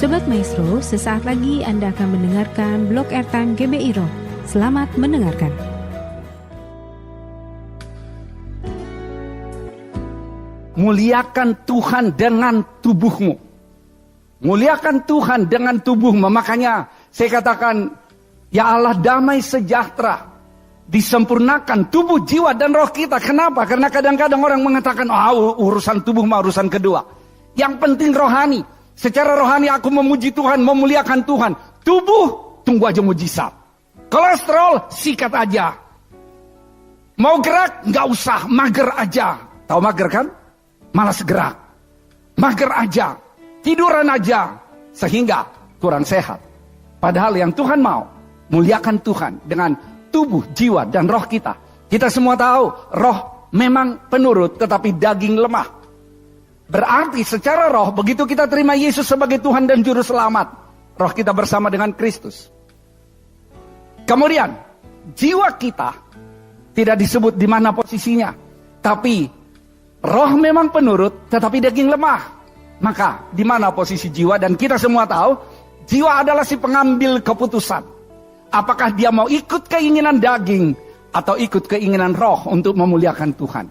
Sobat Maestro, sesaat lagi Anda akan mendengarkan Blog Airtime GBI Rock. Selamat mendengarkan. Muliakan Tuhan dengan tubuhmu. Muliakan Tuhan dengan tubuhmu. Makanya saya katakan, ya Allah, damai sejahtera disempurnakan tubuh, jiwa, dan roh kita. Kenapa? Karena kadang-kadang orang mengatakan, urusan tubuh mah urusan kedua. Yang penting rohani. Secara rohani aku memuji Tuhan, memuliakan Tuhan. Tubuh, tunggu aja mujizat. Kolesterol, sikat aja. Mau gerak, nggak usah, mager aja. Tahu mager kan? Malas gerak. Mager aja. Tiduran aja. Sehingga kurang sehat. Padahal yang Tuhan mau, muliakan Tuhan dengan tubuh, jiwa, dan roh kita. Kita semua tahu, roh memang penurut, tetapi daging lemah. Berarti secara roh, begitu kita terima Yesus sebagai Tuhan dan Juru Selamat, roh kita bersama dengan Kristus. Kemudian, jiwa kita tidak disebut di mana posisinya. Tapi, roh memang penurut, tetapi daging lemah. Maka, di mana posisi jiwa? Dan kita semua tahu, jiwa adalah si pengambil keputusan. Apakah dia mau ikut keinginan daging, atau ikut keinginan roh untuk memuliakan Tuhan.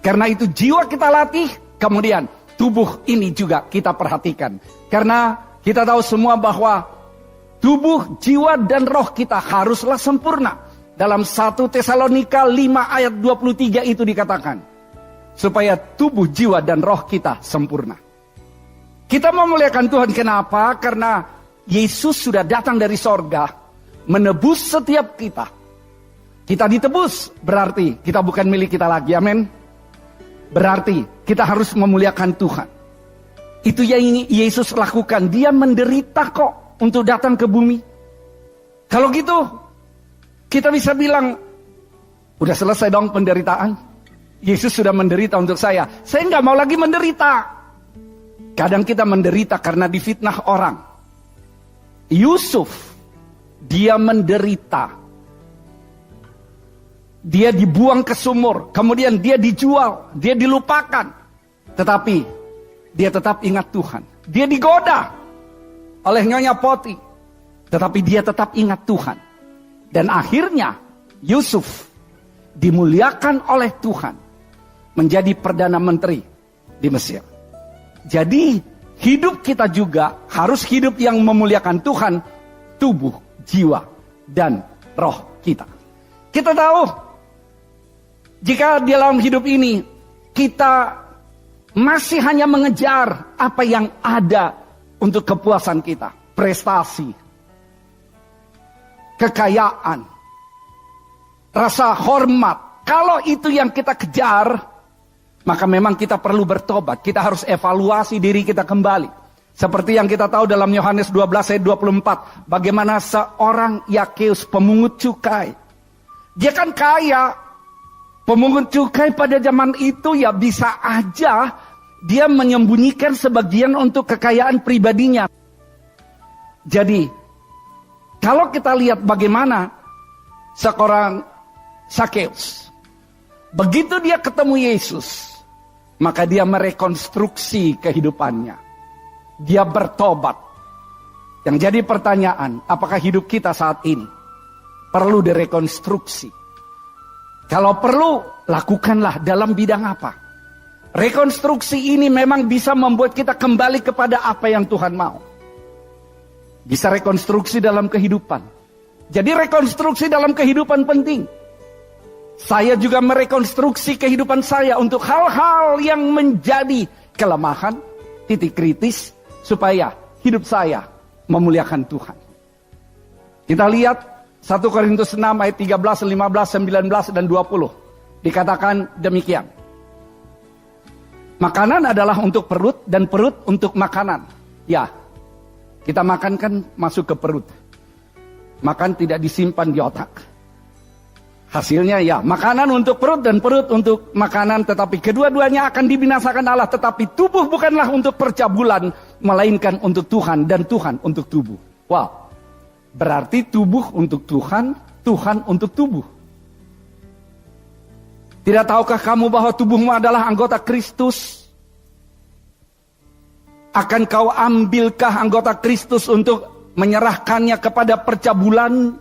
Karena itu jiwa kita latih, kemudian tubuh ini juga kita perhatikan. Karena kita tahu semua bahwa tubuh, jiwa, dan roh kita haruslah sempurna. Dalam 1 Tesalonika 5 ayat 23 itu dikatakan. Supaya tubuh, jiwa, dan roh kita sempurna. Kita memuliakan Tuhan, kenapa? Karena Yesus sudah datang dari sorga, menebus setiap kita. Kita ditebus, berarti kita bukan milik kita lagi, amin. Berarti kita harus memuliakan Tuhan. Itu yang Yesus lakukan. Dia menderita kok untuk datang ke bumi. Kalau gitu, kita bisa bilang, udah selesai dong penderitaan. Yesus sudah menderita untuk saya. Saya nggak mau lagi menderita. Kadang kita menderita karena difitnah orang. Yusuf, dia menderita. Dia dibuang ke sumur, kemudian dia dijual, dia dilupakan. Tetapi dia tetap ingat Tuhan. Dia digoda oleh Nyonya Poti, tetapi dia tetap ingat Tuhan. Dan akhirnya Yusuf dimuliakan oleh Tuhan menjadi Perdana Menteri di Mesir. Jadi hidup kita juga harus hidup yang memuliakan Tuhan, tubuh, jiwa, dan roh kita. Kita tahu, jika di dalam hidup ini kita masih hanya mengejar apa yang ada untuk kepuasan kita, prestasi, kekayaan, rasa hormat, kalau itu yang kita kejar, maka memang kita perlu bertobat. Kita harus evaluasi diri kita kembali. Seperti yang kita tahu dalam Yohanes 12 ayat 24, bagaimana seorang Yakeus pemungut cukai. Dia kan kaya. Pemungut cukai pada zaman itu ya bisa aja dia menyembunyikan sebagian untuk kekayaan pribadinya. Jadi, kalau kita lihat bagaimana seorang Sakeus, begitu dia ketemu Yesus, maka dia merekonstruksi kehidupannya. Dia bertobat. Yang jadi pertanyaan, apakah hidup kita saat ini perlu direkonstruksi? Kalau perlu, lakukanlah dalam bidang apa. Rekonstruksi ini memang bisa membuat kita kembali kepada apa yang Tuhan mau. Bisa rekonstruksi dalam kehidupan. Jadi rekonstruksi dalam kehidupan penting. Saya juga merekonstruksi kehidupan saya untuk hal-hal yang menjadi kelemahan, titik kritis, supaya hidup saya memuliakan Tuhan. Kita lihat 1 Korintus 6 ayat 13, 15, 19, dan 20. Dikatakan demikian. Makanan adalah untuk perut dan perut untuk makanan. Ya, kita makan kan masuk ke perut. Makan tidak disimpan di otak. Hasilnya ya, makanan untuk perut dan perut untuk makanan. Tetapi kedua-duanya akan dibinasakan Allah. Tetapi tubuh bukanlah untuk percabulan, melainkan untuk Tuhan, dan Tuhan untuk tubuh. Wow. Berarti tubuh untuk Tuhan, Tuhan untuk tubuh. Tidak tahukah kamu bahwa tubuhmu adalah anggota Kristus? Akan kau ambilkah anggota Kristus untuk menyerahkannya kepada percabulan?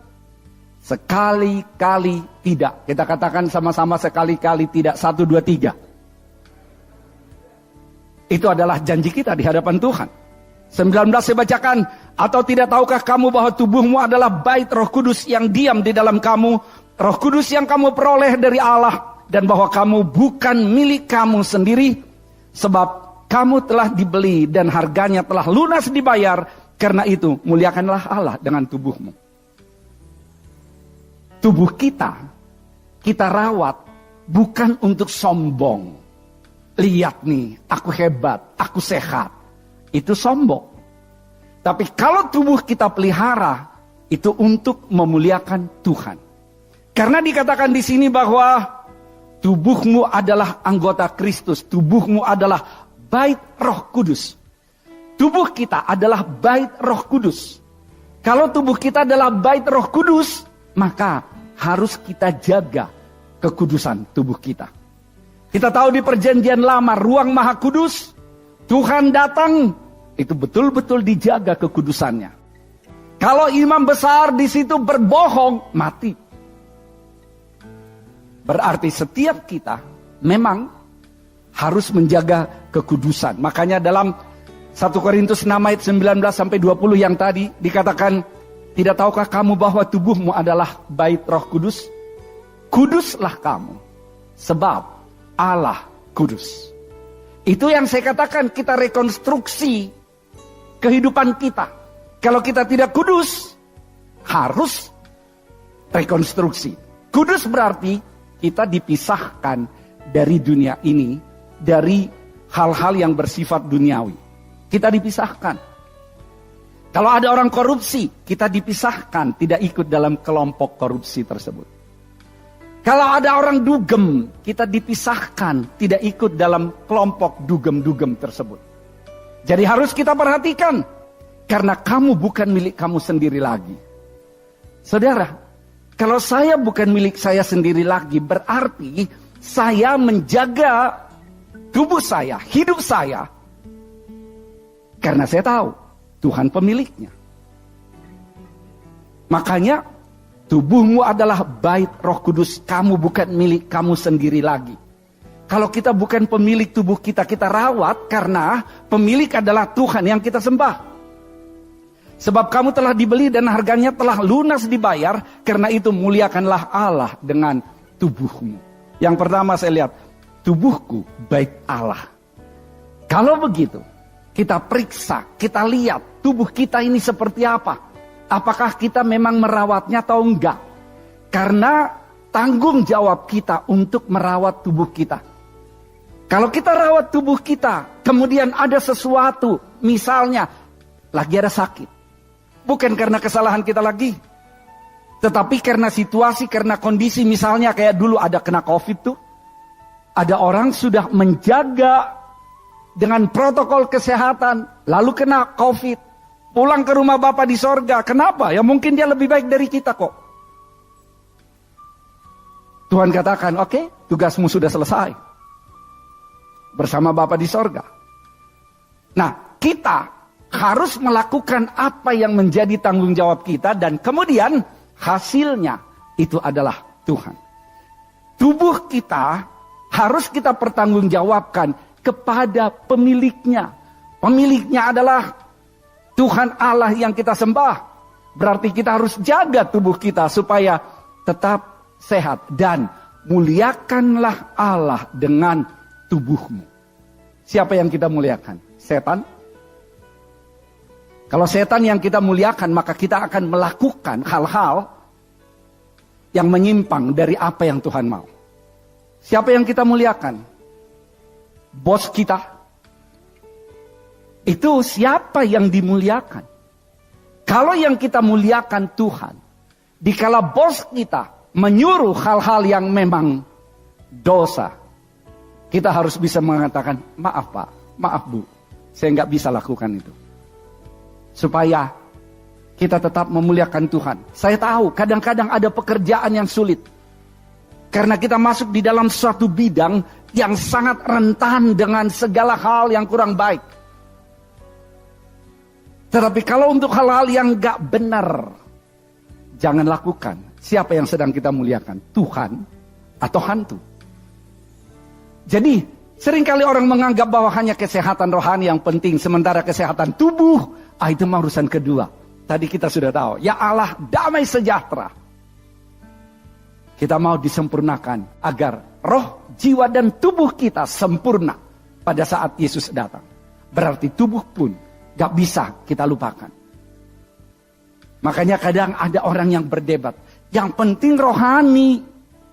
Sekali-kali tidak. Kita katakan sama-sama sekali-kali tidak. 1, 2, 3. Itu adalah janji kita di hadapan Tuhan. 19 saya bacakan. Atau tidak tahukah kamu bahwa tubuhmu adalah bait Roh Kudus yang diam di dalam kamu, Roh Kudus yang kamu peroleh dari Allah, dan bahwa kamu bukan milik kamu sendiri, sebab kamu telah dibeli dan harganya telah lunas dibayar. Karena itu muliakanlah Allah dengan tubuhmu. Tubuh kita rawat bukan untuk sombong. Lihat nih, aku hebat, aku sehat. Itu sombong. Tapi kalau tubuh kita pelihara, itu untuk memuliakan Tuhan. Karena dikatakan di sini bahwa tubuhmu adalah anggota Kristus. Tubuhmu adalah bait Roh Kudus. Tubuh kita adalah bait Roh Kudus. Kalau tubuh kita adalah bait Roh Kudus, maka harus kita jaga kekudusan tubuh kita. Kita tahu di Perjanjian Lama, ruang Maha Kudus, Tuhan datang, itu betul-betul dijaga kekudusannya. Kalau imam besar di situ berbohong, mati. Berarti setiap kita memang harus menjaga kekudusan. Makanya dalam 1 Korintus 6 ayat 19 sampai 20 yang tadi dikatakan, tidak tahukah kamu bahwa tubuhmu adalah bait Roh Kudus? Kuduslah kamu, sebab Allah kudus. Itu yang saya katakan, kita rekonstruksi kehidupan kita. Kalau kita tidak kudus, harus rekonstruksi. Kudus berarti kita dipisahkan dari dunia ini, dari hal-hal yang bersifat duniawi. Kita dipisahkan. Kalau ada orang korupsi, kita dipisahkan, tidak ikut dalam kelompok korupsi tersebut. Kalau ada orang dugem, kita dipisahkan, tidak ikut dalam kelompok dugem-dugem tersebut. Jadi harus kita perhatikan, karena kamu bukan milik kamu sendiri lagi. Saudara, kalau saya bukan milik saya sendiri lagi, berarti saya menjaga tubuh saya, hidup saya, karena saya tahu Tuhan pemiliknya. Makanya tubuhmu adalah bait Roh Kudus. Kamu bukan milik kamu sendiri lagi. Kalau kita bukan pemilik tubuh kita, kita rawat karena pemilik adalah Tuhan yang kita sembah. Sebab kamu telah dibeli dan harganya telah lunas dibayar. Karena itu muliakanlah Allah dengan tubuhmu. Yang pertama saya lihat, tubuhku bait Allah. Kalau begitu, kita periksa, kita lihat tubuh kita ini seperti apa. Apakah kita memang merawatnya atau enggak? Karena tanggung jawab kita untuk merawat tubuh kita. Kalau kita rawat tubuh kita, kemudian ada sesuatu, misalnya lagi ada sakit. Bukan karena kesalahan kita lagi. Tetapi karena situasi, karena kondisi, misalnya kayak dulu ada kena COVID tuh. Ada orang sudah menjaga dengan protokol kesehatan, lalu kena COVID, pulang ke rumah Bapa di sorga. Kenapa? Ya mungkin dia lebih baik dari kita kok. Tuhan katakan, oke, tugasmu sudah selesai. Bersama Bapa di sorga. Nah, kita harus melakukan apa yang menjadi tanggung jawab kita, dan kemudian hasilnya itu adalah Tuhan. Tubuh kita harus kita pertanggungjawabkan kepada pemiliknya. Pemiliknya adalah Tuhan Allah yang kita sembah. Berarti kita harus jaga tubuh kita supaya tetap sehat. Dan muliakanlah Allah dengan tubuhmu. Siapa yang kita muliakan? Setan? Kalau setan yang kita muliakan, maka kita akan melakukan hal-hal yang menyimpang dari apa yang Tuhan mau. Siapa yang kita muliakan? Bos kita. Itu siapa yang dimuliakan? Kalau yang kita muliakan Tuhan, dikala bos kita menyuruh hal-hal yang memang dosa, kita harus bisa mengatakan, maaf Pak, maaf Bu, saya nggak bisa lakukan itu. Supaya kita tetap memuliakan Tuhan. Saya tahu kadang-kadang ada pekerjaan yang sulit. Karena kita masuk di dalam suatu bidang yang sangat rentan dengan segala hal yang kurang baik. Tetapi kalau untuk hal-hal yang gak benar, jangan lakukan. Siapa yang sedang kita muliakan? Tuhan atau hantu? Jadi, seringkali orang menganggap bahwa hanya kesehatan rohani yang penting, sementara kesehatan tubuh, itu mah urusan kedua. Tadi kita sudah tahu, ya Allah damai sejahtera. Kita mau disempurnakan agar roh, jiwa, dan tubuh kita sempurna pada saat Yesus datang. Berarti tubuh pun gak bisa kita lupakan. Makanya kadang ada orang yang berdebat, yang penting rohani.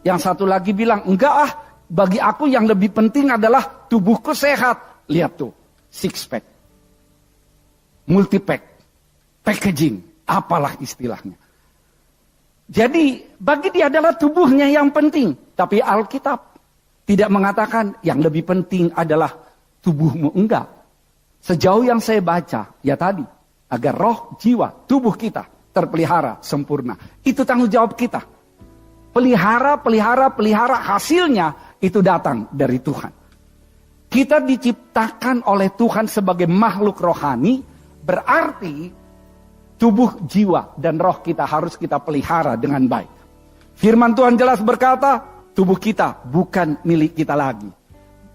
Yang satu lagi bilang, enggak bagi aku yang lebih penting adalah tubuhku sehat. Lihat tuh, six pack, multi pack, packaging, apalah istilahnya. Jadi bagi dia adalah tubuhnya yang penting. Tapi Alkitab tidak mengatakan yang lebih penting adalah tubuhmu. Enggak. Sejauh yang saya baca, ya tadi, agar roh, jiwa, tubuh kita terpelihara sempurna. Itu tanggung jawab kita. Pelihara, hasilnya itu datang dari Tuhan. Kita diciptakan oleh Tuhan sebagai makhluk rohani, berarti tubuh, jiwa, dan roh kita harus kita pelihara dengan baik. Firman Tuhan jelas berkata, tubuh kita bukan milik kita lagi.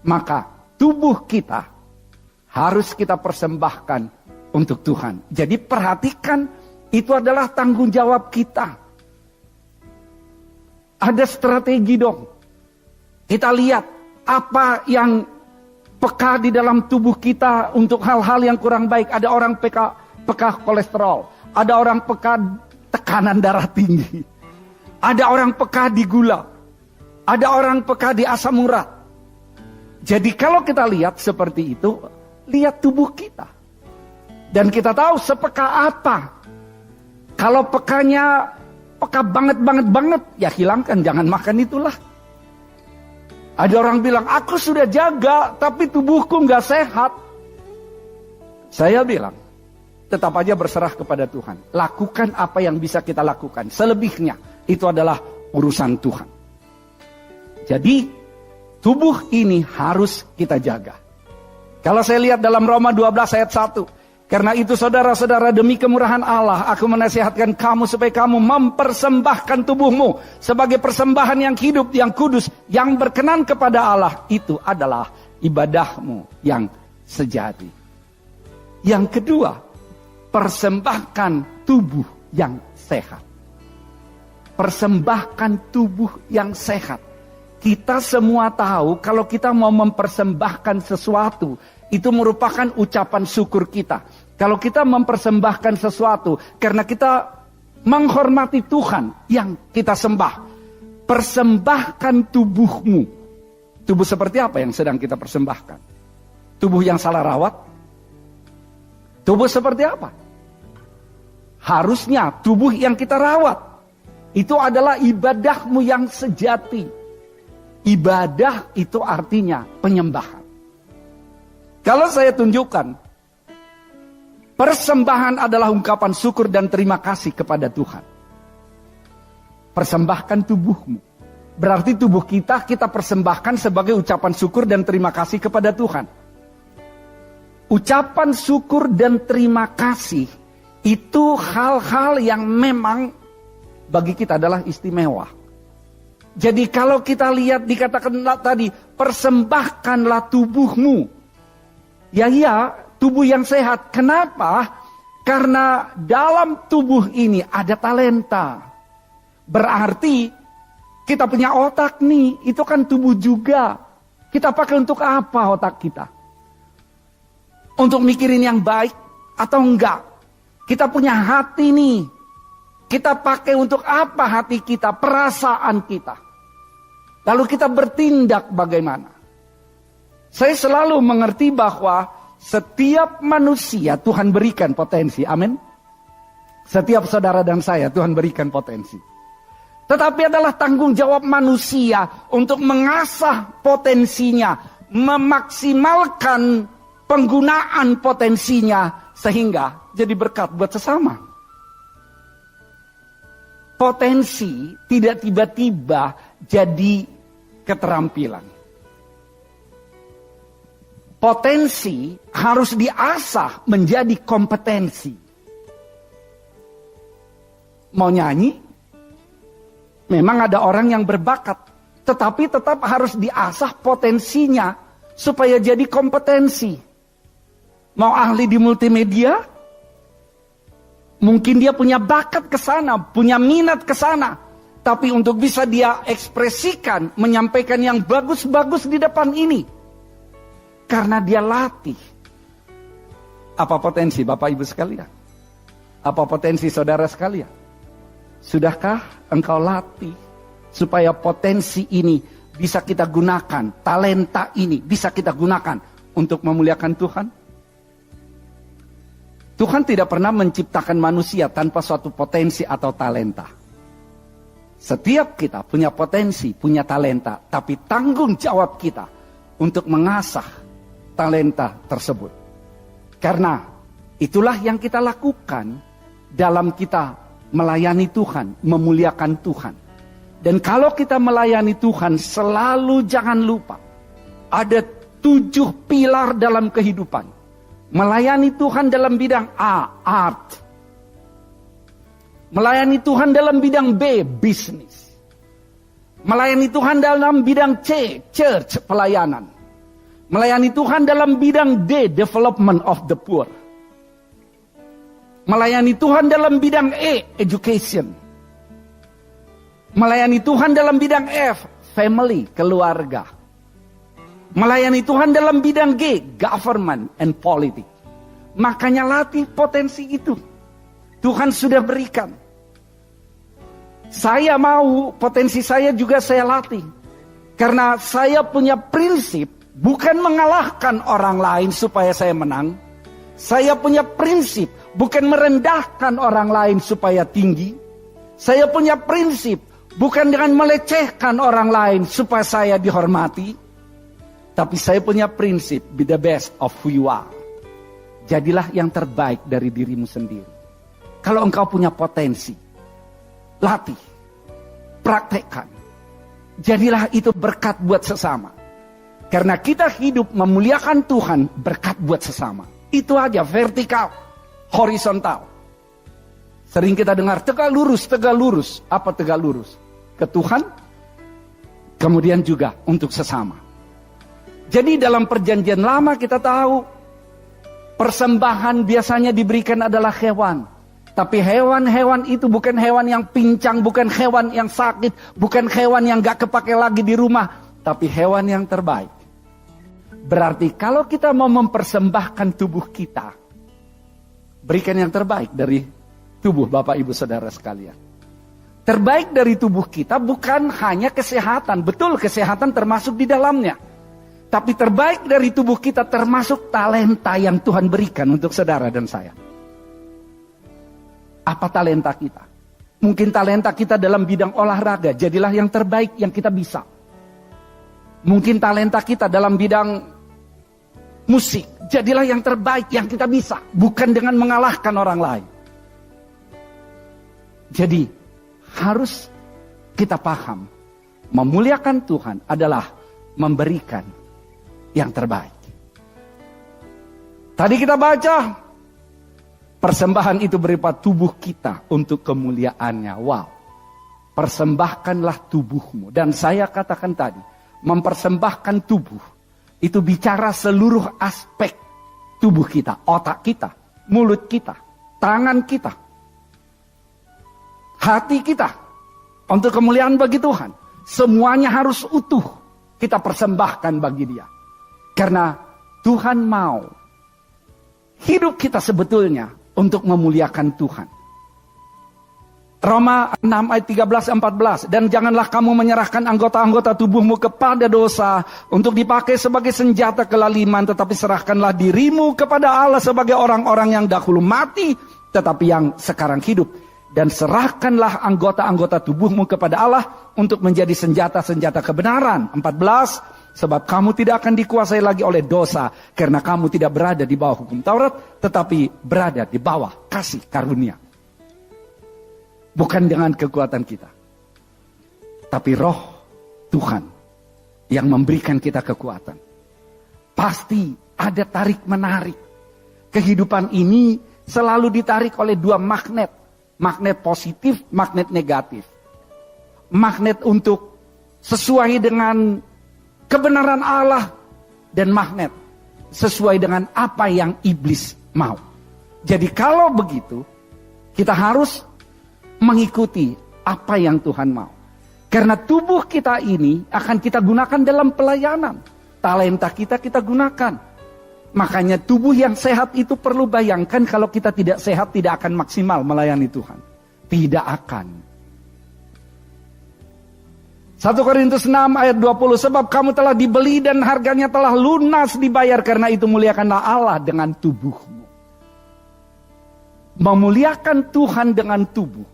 Maka tubuh kita harus kita persembahkan untuk Tuhan. Jadi perhatikan, itu adalah tanggung jawab kita. Ada strategi dong. Kita lihat apa yang peka di dalam tubuh kita untuk hal-hal yang kurang baik. Ada orang peka kolesterol. Ada orang peka tekanan darah tinggi. Ada orang peka di gula. Ada orang peka di asam urat. Jadi kalau kita lihat seperti itu, lihat tubuh kita. Dan kita tahu sepeka apa. Kalau pekanya peka banget, ya hilangkan, jangan makan itulah. Ada orang bilang, aku sudah jaga, tapi tubuhku nggak sehat. Saya bilang, tetap aja berserah kepada Tuhan. Lakukan apa yang bisa kita lakukan. Selebihnya, itu adalah urusan Tuhan. Jadi, tubuh ini harus kita jaga. Kalau saya lihat dalam Roma 12 ayat 1. Karena itu saudara-saudara, demi kemurahan Allah, aku menasihatkan kamu supaya kamu mempersembahkan tubuhmu sebagai persembahan yang hidup, yang kudus, yang berkenan kepada Allah. Itu adalah ibadahmu yang sejati. Yang kedua, persembahkan tubuh yang sehat. Persembahkan tubuh yang sehat. Kita semua tahu kalau kita mau mempersembahkan sesuatu, itu merupakan ucapan syukur kita. Kalau kita mempersembahkan sesuatu karena kita menghormati Tuhan yang kita sembah. Persembahkan tubuhmu. Tubuh seperti apa yang sedang kita persembahkan? Tubuh yang salah rawat? Tubuh seperti apa? Harusnya tubuh yang kita rawat. Itu adalah ibadahmu yang sejati. Ibadah itu artinya penyembahan. Kalau saya tunjukkan, persembahan adalah ungkapan syukur dan terima kasih kepada Tuhan. Persembahkan tubuhmu. Berarti tubuh kita persembahkan sebagai ucapan syukur dan terima kasih kepada Tuhan. Ucapan syukur dan terima kasih itu hal-hal yang memang bagi kita adalah istimewa. Jadi kalau kita lihat dikatakanlah tadi, persembahkanlah tubuhmu. Ya, tubuh yang sehat. Kenapa? Karena dalam tubuh ini ada talenta. Berarti kita punya otak nih, itu kan tubuh juga. Kita pakai untuk apa otak kita? Untuk mikirin yang baik atau enggak? Kita punya hati nih. Kita pakai untuk apa hati kita, perasaan kita? Lalu kita bertindak bagaimana? Saya selalu mengerti bahwa setiap manusia Tuhan berikan potensi. Amin. Setiap saudara dan saya Tuhan berikan potensi. Tetapi adalah tanggung jawab manusia untuk mengasah potensinya, memaksimalkan penggunaan potensinya sehingga jadi berkat buat sesama. Potensi tidak tiba-tiba jadi keterampilan. potensi harus diasah menjadi kompetensi. Mau nyanyi, memang ada orang yang berbakat, tetapi tetap harus diasah potensinya supaya jadi kompetensi. Mau ahli di multimedia, mungkin dia punya bakat ke sana, punya minat ke sana, tapi untuk bisa dia ekspresikan, menyampaikan yang bagus-bagus di depan ini, karena dia latih. Apa potensi Bapak Ibu sekalian? Apa potensi saudara sekalian? Sudahkah engkau latih supaya potensi ini bisa kita gunakan, talenta ini bisa kita gunakan untuk memuliakan Tuhan? Tuhan tidak pernah menciptakan manusia tanpa suatu potensi atau talenta. Setiap kita punya potensi, punya talenta, tapi tanggung jawab kita untuk mengasah talenta tersebut. Karena itulah yang kita lakukan dalam kita melayani Tuhan, memuliakan Tuhan. Dan kalau kita melayani Tuhan, selalu jangan lupa, ada 7 pilar dalam kehidupan. Melayani Tuhan dalam bidang A, art. Melayani Tuhan dalam bidang B, bisnis. Melayani Tuhan dalam bidang C, church, pelayanan. Melayani Tuhan dalam bidang D, development of the poor. Melayani Tuhan dalam bidang E, education. Melayani Tuhan dalam bidang F, family, keluarga. Melayani Tuhan dalam bidang G, government and politics. Makanya latih potensi itu. Tuhan sudah berikan. Saya mau potensi saya juga saya latih. Karena saya punya prinsip bukan mengalahkan orang lain supaya saya menang. Saya punya prinsip bukan merendahkan orang lain supaya tinggi. Saya punya prinsip bukan dengan melecehkan orang lain supaya saya dihormati. Tapi saya punya prinsip, be the best of who you are. Jadilah yang terbaik dari dirimu sendiri. Kalau engkau punya potensi, latih, praktekkan. Jadilah itu berkat buat sesama. Karena kita hidup memuliakan Tuhan, berkat buat sesama. Itu aja, vertikal, horizontal. Sering kita dengar tegak lurus, tegak lurus. Apa tegak lurus? Ke Tuhan, kemudian juga untuk sesama. Jadi dalam perjanjian lama kita tahu, persembahan biasanya diberikan adalah hewan. Tapi hewan-hewan itu bukan hewan yang pincang, bukan hewan yang sakit, bukan hewan yang gak kepake lagi di rumah. Tapi hewan yang terbaik. Berarti kalau kita mau mempersembahkan tubuh kita, berikan yang terbaik dari tubuh Bapak Ibu Saudara sekalian. Terbaik dari tubuh kita bukan hanya kesehatan. Betul, kesehatan termasuk di dalamnya. Tapi terbaik dari tubuh kita termasuk talenta yang Tuhan berikan untuk saudara dan saya. Apa talenta kita? Mungkin talenta kita dalam bidang olahraga, jadilah yang terbaik yang kita bisa. Mungkin talenta kita dalam bidang musik, jadilah yang terbaik yang kita bisa. Bukan dengan mengalahkan orang lain. Jadi, harus kita paham, memuliakan Tuhan adalah memberikan yang terbaik. Tadi kita baca, persembahan itu berupa tubuh kita untuk kemuliaannya. Wow, persembahkanlah tubuhmu. Dan saya katakan tadi, mempersembahkan tubuh, itu bicara seluruh aspek tubuh kita. Otak kita, mulut kita, tangan kita, hati kita, untuk kemuliaan bagi Tuhan. Semuanya harus utuh kita persembahkan bagi Dia. Karena Tuhan mau hidup kita sebetulnya untuk memuliakan Tuhan. Roma 6 ayat 13-14. Dan janganlah kamu menyerahkan anggota-anggota tubuhmu kepada dosa untuk dipakai sebagai senjata kelaliman. Tetapi serahkanlah dirimu kepada Allah sebagai orang-orang yang dahulu mati, tetapi yang sekarang hidup. Dan serahkanlah anggota-anggota tubuhmu kepada Allah untuk menjadi senjata-senjata kebenaran. 14. Sebab kamu tidak akan dikuasai lagi oleh dosa, karena kamu tidak berada di bawah hukum Taurat, tetapi berada di bawah kasih karunia. Bukan dengan kekuatan kita, tapi roh Tuhan yang memberikan kita kekuatan. Pasti ada tarik-menarik. Kehidupan ini selalu ditarik oleh dua magnet. Magnet positif, magnet negatif. Magnet untuk sesuai dengan kebenaran Allah, dan magnet sesuai dengan apa yang iblis mau. Jadi kalau begitu, kita harus mengikuti apa yang Tuhan mau. Karena tubuh kita ini akan kita gunakan dalam pelayanan. Talenta kita gunakan. Makanya tubuh yang sehat itu perlu bayangkan, kalau kita tidak sehat tidak akan maksimal melayani Tuhan. Tidak akan. 1 Korintus 6 ayat 20, sebab kamu telah dibeli dan harganya telah lunas dibayar, karena itu muliakanlah Allah dengan tubuhmu. Memuliakan Tuhan dengan tubuh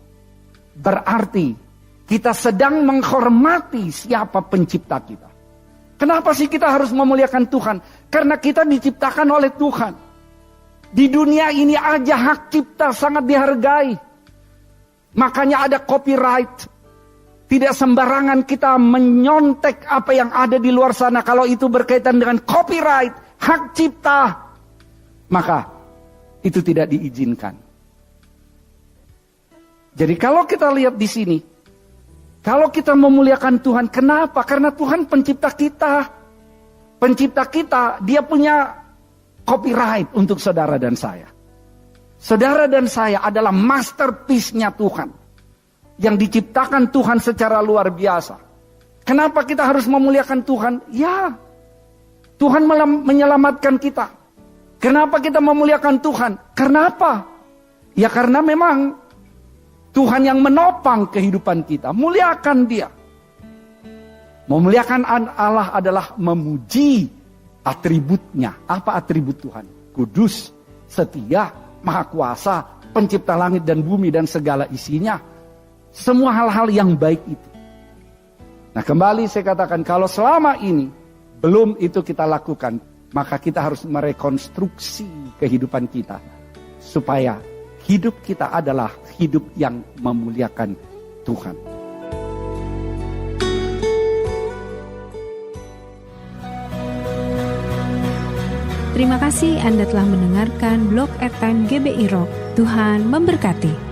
berarti kita sedang menghormati siapa pencipta kita. Kenapa sih kita harus memuliakan Tuhan? Karena kita diciptakan oleh Tuhan. Di dunia ini aja hak cipta sangat dihargai. Makanya ada copyright. Tidak sembarangan kita menyontek apa yang ada di luar sana. Kalau itu berkaitan dengan copyright, hak cipta, maka itu tidak diizinkan. Jadi kalau kita lihat di sini, kalau kita memuliakan Tuhan, kenapa? Karena Tuhan pencipta kita. Pencipta kita, dia punya copyright untuk saudara dan saya. Saudara dan saya adalah masterpiece-nya Tuhan. Yang diciptakan Tuhan secara luar biasa. Kenapa kita harus memuliakan Tuhan? Ya, Tuhan menyelamatkan kita. Kenapa kita memuliakan Tuhan? Karena apa? Ya karena memang Tuhan yang menopang kehidupan kita. Muliakan Dia. Memuliakan Allah adalah memuji atributnya. Apa atribut Tuhan? Kudus, setia, maha kuasa, pencipta langit dan bumi dan segala isinya. Semua hal-hal yang baik itu. Nah kembali saya katakan, kalau selama ini belum itu kita lakukan, maka kita harus merekonstruksi kehidupan kita. Supaya hidup kita adalah hidup yang memuliakan Tuhan. Terima kasih Anda telah mendengarkan Blog Airtime GBI Rock. Tuhan memberkati.